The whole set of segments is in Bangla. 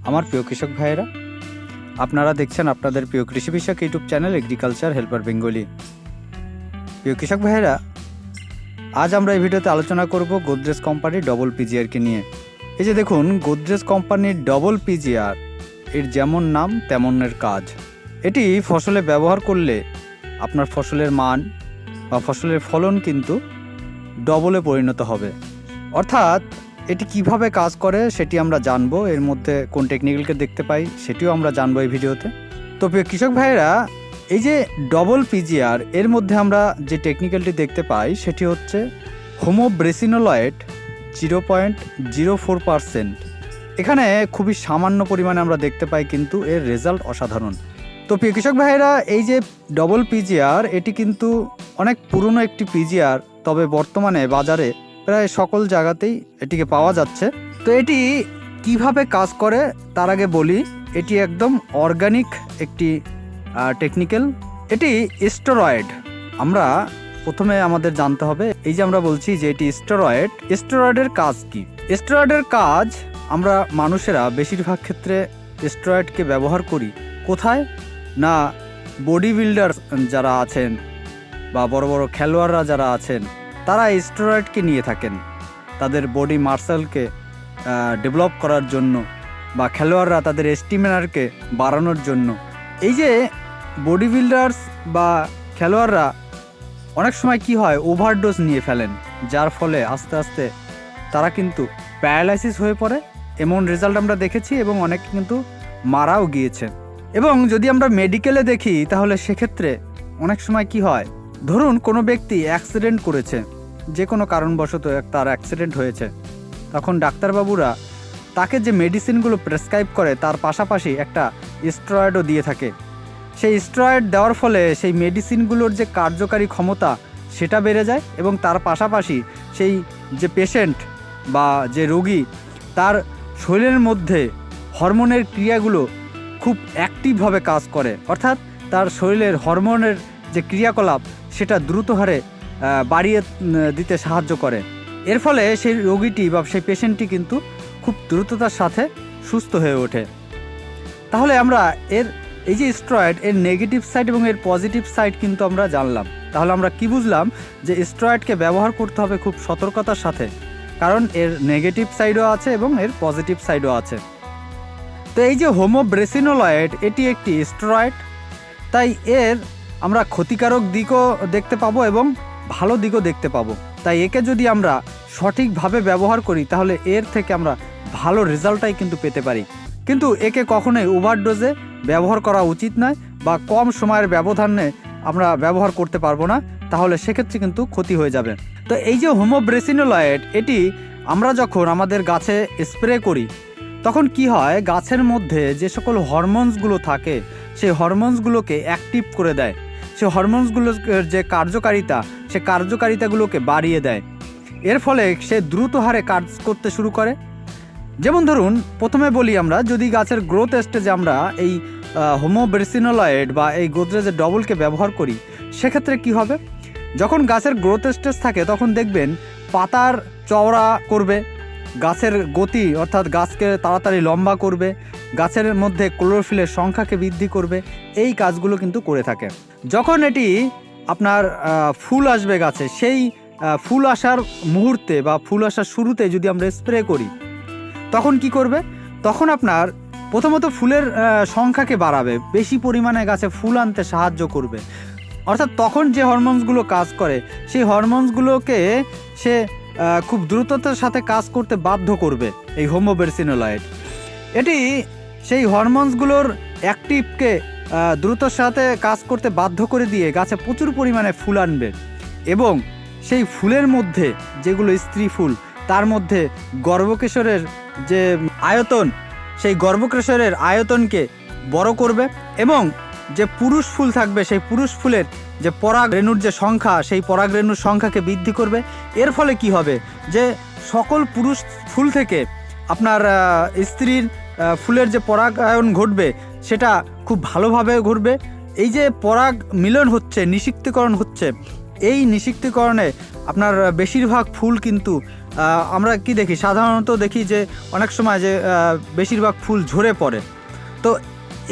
আমার প্রিয় কৃষক ভাইয়েরা, আপনারা দেখছেন আপনাদের প্রিয় কৃষি বিষয়ক YouTube channel agriculture helper Bengali. প্রিয় কৃষক ভাইয়েরা, আজ আমরা এই ভিডিওতে আলোচনা করব গোদরেজ কোম্পানির ডবল পিজিআরকে নিয়ে। এই যে দেখুন, গোদরেজ কোম্পানির ডবল পিজিআর, এর যেমন নাম তেমনের কাজ। এটি ফসলে ব্যবহার করলে আপনার ফসলের মান বা ফসলের ফলন কিন্তু ডবলে পরিণত হবে। অর্থাৎ এটি কিভাবে কাজ করে সেটি আমরা জানবো, এর মধ্যে কোন টেকনিক্যালকে দেখতে পাই সেটিও আমরা জানবো এই ভিডিওতে। তো প্রিয় কৃষক ভাইয়েরা, এই যে ডবল পিজিআর, এর মধ্যে আমরা যে টেকনিক্যালটি দেখতে পাই সেটি হচ্ছে হোমোব্রেসিনোলয়েড 0.04%। এখানে খুবই সামান্য পরিমাণে আমরা দেখতে পাই, কিন্তু এর রেজাল্ট অসাধারণ। তো প্রিয় কৃষক ভাইয়েরা, এই যে ডবল পিজিআর, এটি কিন্তু অনেক পুরনো একটি পিজিআর, তবে বর্তমানে বাজারে প্রায় সকল জায়গাতেই এটিকে পাওয়া যাচ্ছে। তো এটি কিভাবে কাজ করে তার আগে বলি, এটি একদম অর্গানিক একটি টেকনিক্যাল। এটি স্টেরয়েড। আমরা প্রথমে আমাদের জানতে হবে, এই যে আমরা বলছি যে এটি স্টেরয়েডের কাজ কি। স্টেরয়েডের কাজ, আমরা মানুষেরা বেশিরভাগ ক্ষেত্রে স্টেরয়েডকে ব্যবহার করি কোথায় না, বডি বিল্ডার যারা আছেন বা বড় বড় খেলোয়াড়রা যারা আছেন, তারা স্টেরয়েডকে নিয়ে থাকেন তাদের বডি মাসলকে ডেভেলপ করার জন্য, বা খেলোয়াড়রা তাদের স্ট্যামিনাকে বাড়ানোর জন্য। এই যে বডি বিল্ডার্স বা খেলোয়াড়রা অনেক সময় কি হয়, ওভারডোজ নিয়ে ফেলেন, যার ফলে আস্তে আস্তে তারা কিন্তু প্যারালাইসিস হয়ে পড়ে। এমন রেজাল্ট আমরা দেখেছি এবং অনেক কিন্তু মারাও গিয়েছে। এবং যদি আমরা মেডিকেলে দেখি, তাহলে সেক্ষেত্রে অনেক সময় কি হয়, ধরুন কোনো ব্যক্তি অ্যাক্সিডেন্ট করেছে, যে কোনো কারণবশত তার অ্যাক্সিডেন্ট হয়েছে, তখন ডাক্তারবাবুরা তাকে যে মেডিসিনগুলো প্রেসক্রাইব করে তার পাশাপাশি একটা স্টেরয়েডও দিয়ে থাকে। সেই স্টেরয়েড দেওয়ার ফলে সেই মেডিসিনগুলোর যে কার্যকারী ক্ষমতা সেটা বেড়ে যায়, এবং তার পাশাপাশি সেই যে পেশেন্ট বা যে রোগী, তার শরীরের মধ্যে হরমোনের ক্রিয়াগুলো খুব অ্যাক্টিভভাবে কাজ করে। অর্থাৎ তার শরীরের হরমোনের যে ক্রিয়াকলাপ সেটা দ্রুত হারে বাড়িয়ে দিতে সাহায্য করে। এর ফলে সেই রোগীটি বা সেই পেশেন্টটি কিন্তু খুব দ্রুততার সাথে সুস্থ হয়ে ওঠে। তাহলে আমরা এই যে স্টেরয়েড, এর নেগেটিভ সাইড এবং এর পজিটিভ সাইড কিন্তু আমরা জানলাম। তাহলে আমরা কি বুঝলাম, যে স্টেরয়েডকে ব্যবহার করতে হবে খুব সতর্কতার সাথে, কারণ এর নেগেটিভ সাইডও আছে এবং এর পজিটিভ সাইডও আছে। তো এই যে হোমোব্রেসিনোলয়েড, এটি একটি স্টেরয়েড, তাই এর আমরা ক্ষতিকারক দিকও দেখতে পাবো এবং ভালো দিকও দেখতে পাবো। তাই একে যদি আমরা সঠিকভাবে ব্যবহার করি, তাহলে এর থেকে আমরা ভালো রেজাল্টটাই কিন্তু পেতে পারি। কিন্তু একে কখনোই ওভারডোজে ব্যবহার করা উচিত নয়, বা কম সময়ের ব্যবধানে আমরা ব্যবহার করতে পারবো না, তাহলে সেক্ষেত্রে কিন্তু ক্ষতি হয়ে যাবে। তো এই যে হোমোব্রেসিনোলয়েড, এটি আমরা যখন আমাদের গাছে স্প্রে করি, তখন কি হয়, গাছের মধ্যে যে সকল হরমোনসগুলো থাকে সেই হরমোনসগুলোকে অ্যাক্টিভ করে দেয়। সেই হরমোনসগুলোর যে কার্যকারিতা, সে কার্যকারিতাগুলোকে বাড়িয়ে দেয়। এর ফলে সে দ্রুত হারে কাজ করতে শুরু করে। যেমন ধরুন, প্রথমে বলি, আমরা যদি গাছের গ্রোথ স্টেজে আমরা এই হোমোব্রেসিনোলয়েড বা এই গোদরেজের ডবলকে ব্যবহার করি, সেক্ষেত্রে কি হবে, যখন গাছের গ্রোথ স্টেজ থাকে তখন দেখবেন পাতার চওড়া করবে, গাছের গতি অর্থাৎ গাছকে তাড়াতাড়ি লম্বা করবে, গাছের মধ্যে ক্লোরোফিলের সংখ্যাকে বৃদ্ধি করবে, এই কাজগুলো কিন্তু করে থাকে। যখন এটি আপনার ফুল আসবে গাছে, সেই ফুল আসার মুহূর্তে বা ফুল আসার শুরুতে যদি আমরা স্প্রে করি, তখন কি করবে, তখন আপনার প্রথমত ফুলের সংখ্যাকে বাড়াবে, বেশি পরিমাণে গাছে ফুল আনতে সাহায্য করবে। অর্থাৎ তখন যে হরমোনসগুলো কাজ করে, সেই হরমোনসগুলোকে সে খুব দ্রুততার সাথে কাজ করতে বাধ্য করবে এই হোমোব্রেসিনোলয়েড। এটি সেই হরমোনসগুলোর অ্যাক্টিভকে দ্রুতর সাথে কাজ করতে বাধ্য করে দিয়ে গাছে প্রচুর পরিমাণে ফুল আনবে, এবং সেই ফুলের মধ্যে যেগুলো স্ত্রী ফুল, তার মধ্যে গর্ভকেশরের যে আয়তন, সেই গর্ভকেশরের আয়তনকে বড় করবে, এবং যে পুরুষ ফুল থাকবে সেই পুরুষ ফুলের যে পরাগ রেণুর যে সংখ্যা, সেই পরাগ রেণুর সংখ্যাকে বৃদ্ধি করবে। এর ফলে কি হবে, যে সকল পুরুষ ফুল থেকে আপনার স্ত্রীর ফুলের যে পরাগায়ন ঘটবে সেটা খুব ভালোভাবে ঘটবে। এই যে পরাগ মিলন হচ্ছে, নিষিক্তকরণ হচ্ছে, এই নিষিক্তকরণে আপনার বেশিরভাগ ফুল কিন্তু আমরা কি দেখি, সাধারণত দেখি যে অনেক সময় যে বেশিরভাগ ফুল ঝরে পড়ে। তো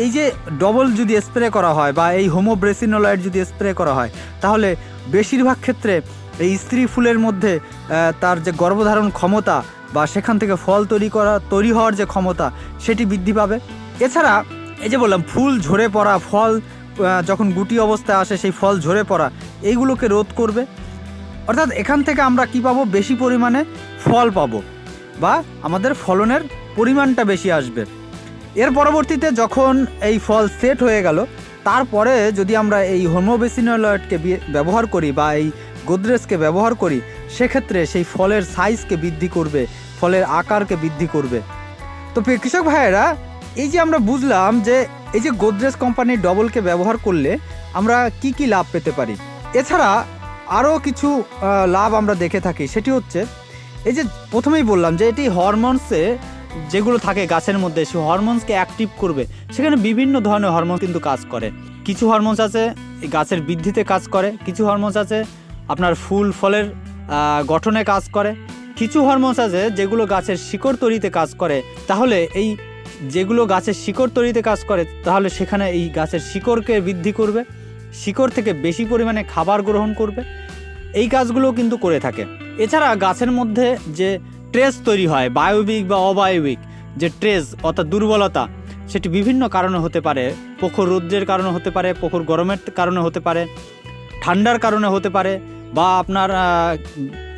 এই যে ডবল যদি স্প্রে করা হয় বা এই হোমোব্রেসিনোলয়েড যদি স্প্রে করা হয়, তাহলে বেশিরভাগ ক্ষেত্রে এই স্ত্রী ফুলের মধ্যে তার যে গর্ভধারণ ক্ষমতা বা সেখান থেকে ফল তৈরি হওয়ার যে ক্ষমতা সেটি বৃদ্ধি পাবে। এছাড়া এই যে বললাম ফুল ঝরে পড়া, ফল যখন গুটি অবস্থায় আসে সেই ফল ঝরে পড়া, এইগুলোকে রোধ করবে। অর্থাৎ এখান থেকে আমরা কি পাবো, বেশি পরিমাণে ফল পাবো বা আমাদের ফলনের পরিমাণটা বেশি আসবে। এর পরবর্তীতে যখন এই ফল সেট হয়ে গেল, তারপরে যদি আমরা এই হোমোব্রেসিনোলয়েডকে ব্যবহার করি বা এই গোদরেজকে ব্যবহার করি, সেক্ষেত্রে সেই ফলের সাইজকে বৃদ্ধি করবে, ফলের আকারকে বৃদ্ধি করবে। তো কৃষক ভাইয়েরা, এই যে আমরা বুঝলাম যে এই যে গোদরেজ কোম্পানির ডবলকে ব্যবহার করলে আমরা কি কি লাভ পেতে পারি। এছাড়া আরও কিছু লাভ আমরা দেখে থাকি, সেটি হচ্ছে এই যে প্রথমেই বললাম যে এটি হরমোনসে যেগুলো থাকে গাছের মধ্যে, সেই হরমোনসকে অ্যাক্টিভ করবে। সেখানে বিভিন্ন ধরনের হরমোন কিন্তু কাজ করে। কিছু হরমোনস আছে গাছের বৃদ্ধিতে কাজ করে, কিছু হরমোনস আছে আপনার ফুল ফলের গঠনে কাজ করে, কিছু হরমোনস আছে যেগুলো গাছের শিকড় তৈরিতে কাজ করে। তাহলে এই যেগুলো গাছের শিকড় তৈরিতে কাজ করে, তাহলে সেখানে এই গাছের শিকড়কে বৃদ্ধি করবে, শিকড় থেকে বেশি পরিমাণে খাবার গ্রহণ করবে, এই কাজগুলো কিন্তু করে থাকে। এছাড়া গাছের মধ্যে যে ট্রেস তৈরি হয়, বায়োবিক বা অবায়োবিক যে ট্রেস অর্থাৎ দুর্বলতা, সেটি বিভিন্ন কারণে হতে পারে। প্রখর রৌদ্রের কারণে হতে পারে, প্রখর গরমের কারণে হতে পারে, ঠান্ডার কারণে হতে পারে, বা আপনার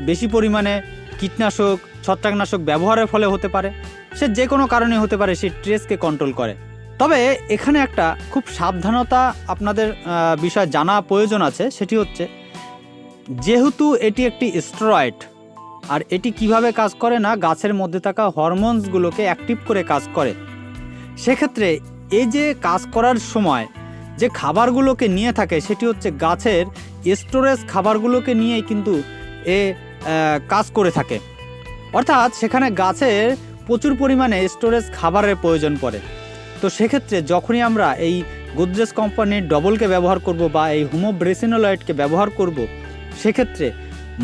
বেশি পরিমাণে কীটনাশক ছত্রাকনাশক ব্যবহারের ফলে হতে পারে। সে যে কোনো কারণে হতে পারে, সেই ট্রেসকে কন্ট্রোল করে। তবে এখানে একটা খুব সাবধানতা আপনাদের বিষয় জানা প্রয়োজন আছে, সেটি হচ্ছে যেহেতু এটি একটি স্টেরয়েড, আর এটি কিভাবে কাজ করে না, গাছের মধ্যে থাকা হরমোনসগুলোকে অ্যাক্টিভ করে কাজ করে। সেক্ষেত্রে এই যে কাজ করার সময় যে খাবারগুলোকে নিয়ে থাকে, সেটি হচ্ছে গাছের স্টোরেজ খাবারগুলোকে নিয়েই কিন্তু এ কাজ করে থাকে। অর্থাৎ সেখানে গাছের প্রচুর পরিমাণে স্টোরেজ খাবারের প্রয়োজন পড়ে। তো সেক্ষেত্রে যখনই আমরা এই গোদরেজ কোম্পানির ডবলকে ব্যবহার করব বা এই হোমোব্রেসিনোলয়েডকে ব্যবহার করব, সেক্ষেত্রে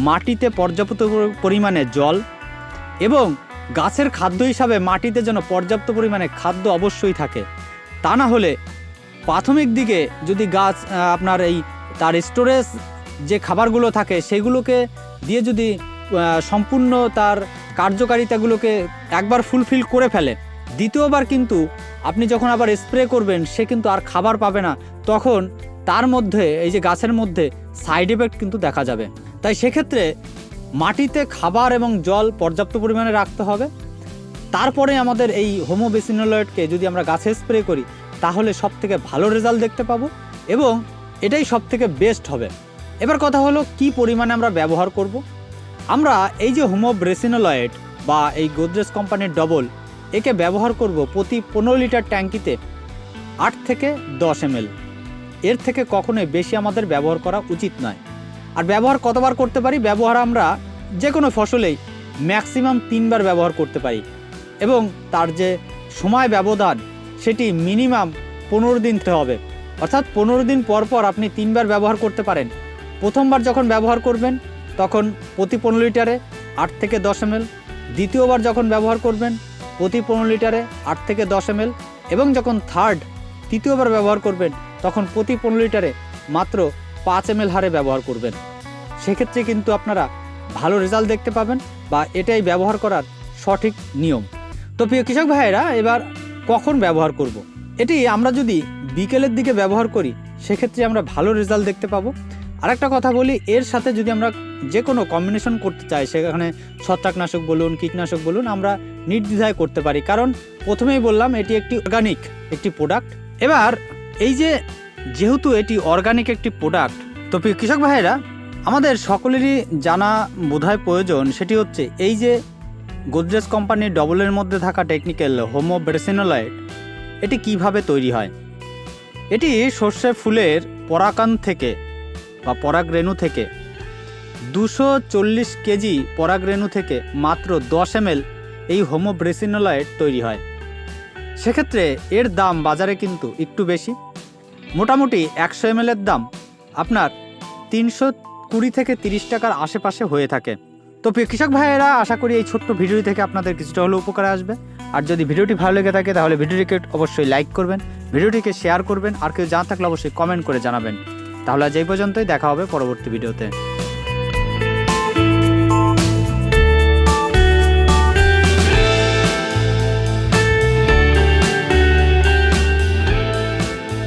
মাটিতে পর্যাপ্ত পরিমাণে জল এবং গাছের খাদ্য হিসাবে মাটিতে যেন পর্যাপ্ত পরিমাণে খাদ্য অবশ্যই থাকে। তা না হলে প্রাথমিক দিকে যদি গাছ আপনার এই তার স্টোরেজ যে খাবারগুলো থাকে সেগুলোকে দিয়ে যদি সম্পূর্ণ তার কার্যকারিতাগুলোকে একবার ফুলফিল করে ফেলে, দ্বিতীয়বার কিন্তু আপনি যখন আবার স্প্রে করবেন, সে কিন্তু আর খাবার পাবে না। তখন তার মধ্যে এই যে গাছের মধ্যে সাইড এফেক্ট কিন্তু দেখা যাবে। তাই সেক্ষেত্রে মাটিতে খাবার এবং জল পর্যাপ্ত পরিমাণে রাখতে হবে। তারপরে আমাদের এই হোমোব্রেসিনোলয়েডকে যদি আমরা গাছে স্প্রে করি, তাহলে সবথেকে ভালো রেজাল্ট দেখতে পাবো এবং এটাই সবথেকে বেস্ট হবে। এবার কথা হলো কি পরিমাণে আমরা ব্যবহার করব। আমরা এই যে হোমোব্রেসিনোলয়েড বা এই গোদরেজ কোম্পানির ডবল, একে ব্যবহার করব প্রতি 15 লিটার ট্যাঙ্কিতে 8 থেকে 10 ml। এর থেকে কখনোই বেশি আমাদের ব্যবহার করা উচিত নয়। আর ব্যবহার কতবার করতে পারি? ব্যবহার আমরা যে কোনো ফসলেই ম্যাক্সিমাম 3 বার ব্যবহার করতে পারি এবং তার যে সময় ব্যবধান সেটি মিনিমাম 15 দিন হবে। অর্থাৎ 15 দিন পর পর আপনি 3 বার ব্যবহার করতে পারেন। প্রথমবার যখন ব্যবহার করবেন তখন প্রতি 15 লিটারে 8 থেকে 10 ml, দ্বিতীয়বার যখন ব্যবহার করবেন প্রতি 15 লিটারে 8 থেকে 10 ml, এবং যখন তৃতীয়বার ব্যবহার করবেন তখন প্রতি 15 লিটারে মাত্র 5 ml হারে ব্যবহার করবেন। সেক্ষেত্রে কিন্তু আপনারা ভালো রেজাল্ট দেখতে পাবেন বা এটাই ব্যবহার করার সঠিক নিয়ম। তো প্রিয় কৃষক ভাইয়েরা, এবার কখন ব্যবহার করব। এটি আমরা যদি বিকেলের দিকে ব্যবহার করি, সেক্ষেত্রে আমরা ভালো রেজাল্ট দেখতে পাবো। আরেকটা কথা বলি, এর সাথে যদি আমরা যে কোনো কম্বিনেশন করতে চাই, সেখানে ছত্রাকনাশক বলুন কীটনাশক বলুন, আমরা নির্দ্বিধায় করতে পারি। কারণ প্রথমেই বললাম এটি একটি অর্গানিক একটি প্রোডাক্ট। এবার এই যে যেহেতু এটি অর্গানিক একটি প্রোডাক্ট, তো প্রিয় কৃষক ভাইয়েরা, আমাদের সকলেরই জানা বোধহয় প্রয়োজন, সেটি হচ্ছে এই যে গোদরেজ কোম্পানির ডবলের মধ্যে থাকা টেকনিক্যাল হোমোব্রেসিনোলয়েড, এটি কিভাবে তৈরি হয়। এটি সর্ষে ফুলের পরাগায়ন থেকে বা পরাগরেণু থেকে 240 কেজি পরাগরেণু থেকে মাত্র 10 ml এই হোমোব্রেসিনোলয়েড তৈরি হয়। সেক্ষেত্রে এর দাম বাজারে কিন্তু একটু বেশি। মোটামুটি 100 ml এর দাম আপনার 320 থেকে 30 টাকার আশেপাশে হয়ে থাকে। তো প্রিয় কৃষক ভাইয়েরা, আশা করি এই ছোট্ট ভিডিওটি থেকে আপনাদের কিছুটা হলেও উপকারে আসবে। আর যদি ভিডিওটি ভালো লেগে থাকে তাহলে ভিডিওটিকে অবশ্যই লাইক করবেন, ভিডিওটিকে শেয়ার করবেন, আর কেউ জানা থাকলে অবশ্যই কমেন্ট করে জানাবেন। তাহলে আজ এই পর্যন্তই, দেখা হবে পরবর্তী ভিডিওতে।